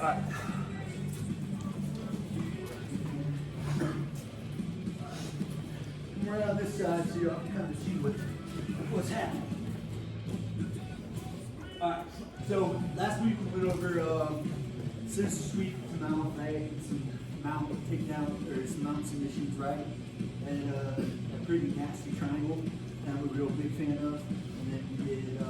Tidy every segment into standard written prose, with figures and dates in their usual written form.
Alright. Right on this side so you can kind of see what's happening. Alright, so last week we went over sinister sweep to mount, right? Some mount takedown, or some mount submissions, right? And a pretty nasty triangle that I'm a real big fan of. And then we did a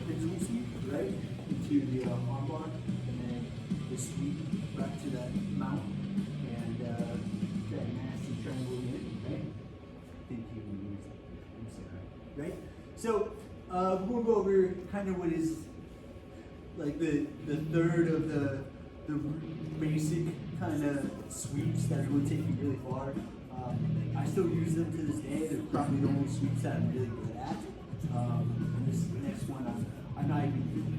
pendulum sweep, right? Into the arm bar, and then the sweep back to that mount, and that nasty triangle again, right? I think you use that, right? So we're going to go over kind of what is like the third of the basic kind of sweeps that are going to take you really far. I still use them to this day. They're probably the only sweeps that I'm really good at. And this next one, I'm not even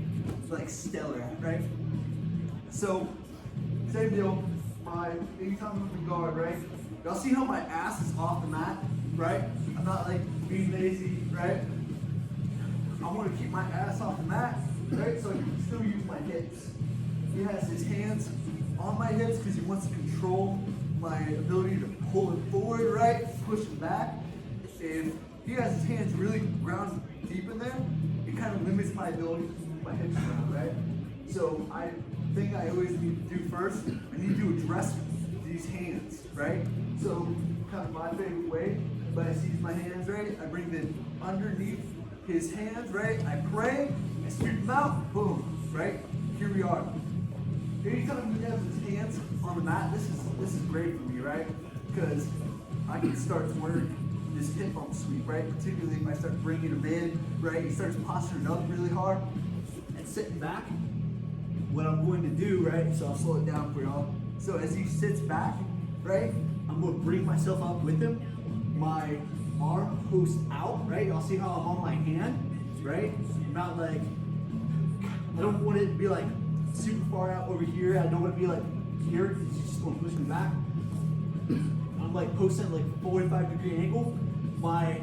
like stellar at, right? So, same deal. Anytime I'm in guard, right? Y'all see how my ass is off the mat, right? I'm not like being lazy, right? I want to keep my ass off the mat, right? So I can still use my hips. He has his hands on my hips because he wants to control my ability to pull him forward, right? Push him back. If he has his hands really ground deep in there, it kind of limits my ability to move my hips around, right? So I think I always need to do first, I need to address these hands, right? So kind of my favorite way, but I seize my hands, right? I bring them underneath his hands, right? I pray, I sweep them out, boom, right? Here we are. Anytime he has his hands on the mat, this is great for me, right? Because I can start to work this hip bump sweep, right? Particularly if I start bringing him in, right? He starts posturing up really hard and sitting back. What I'm going to do, right? So I'll slow it down for y'all. So as he sits back, right? I'm going to bring myself up with him. My arm posts out, right? Y'all see how I'm on my hand, right? I'm not like, I don't want it to be like super far out over here. I don't want to be like here because he's just going to push me back. I'm like posting like 45-degree angle. My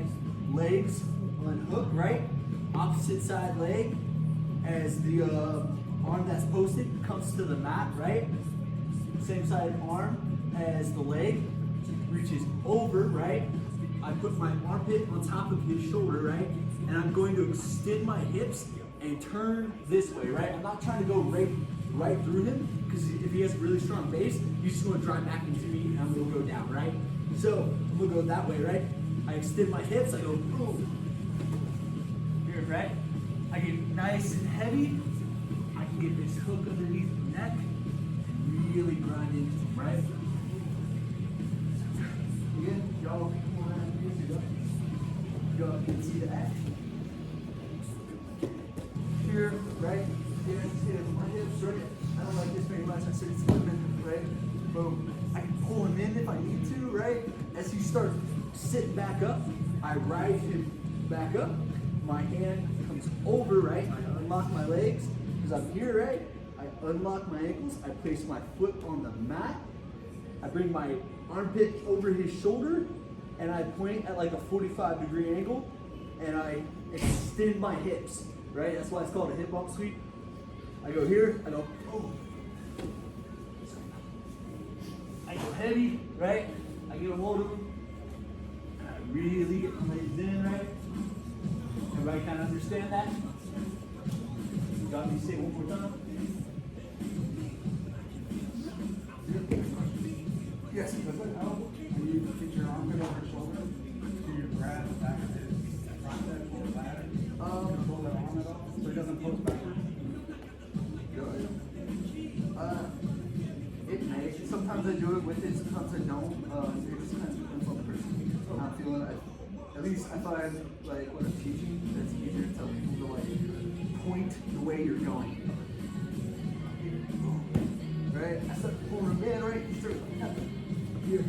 legs unhook, right? Opposite side leg as the arm that's posted comes to the mat, right? Same side arm as the leg reaches over, right? I put my armpit on top of his shoulder, right? And I'm going to extend my hips and turn this way, right? I'm not trying to go right through him, because if he has a really strong base, he's just going to drive back into me and I'm going to go down, right? So I'm going to go that way, right? I extend my hips, I go boom. Here, right? I get nice and heavy. I can get this hook underneath the neck and really grind into him, right? Again, y'all can see the action. Here, right? Here, my hips, right? I don't like this very much. I said it's moving, right? Boom. I can pull him in if I need to, right? As he starts sitting back up, I ride him back up. My hand comes over, right? I unlock my legs because I'm here, right? I unlock my ankles. I place my foot on the mat. I bring my armpit over his shoulder and I point at like a 45-degree angle and I extend my hips, right? That's why it's called a hip bump sweep. I go here, I go boom. I go heavy, right? I get a hold of him. And I really get my legs in, right? Everybody kind of understand that? You got me to say it one more time? Yes. Does it help when you get your armpit over your shoulder? Do you grab the back of his front leg or ladder? Pull that arm at all so he doesn't post backwards? It may. Sometimes I do it with it, sometimes I don't. It just kind of depends on the person. I'm not feeling it. At least I find like when I'm teaching, it's easier to tell people to like point the way you're going. Right? I start pulling him in, right? He starts here.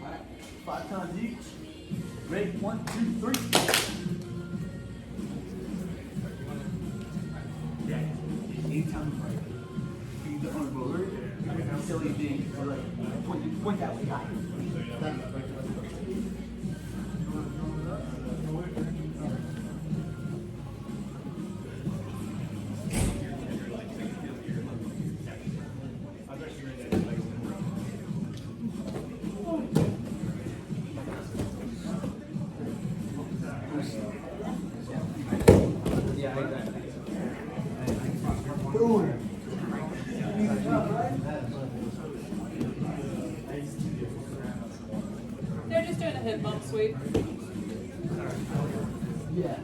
Alright, 5 times each. Ready? 1, 2, 3. Yeah. Anytime right. Feed the arm roller. Silly thing. Or like point that way. Got it. hip bump sweep. Yeah.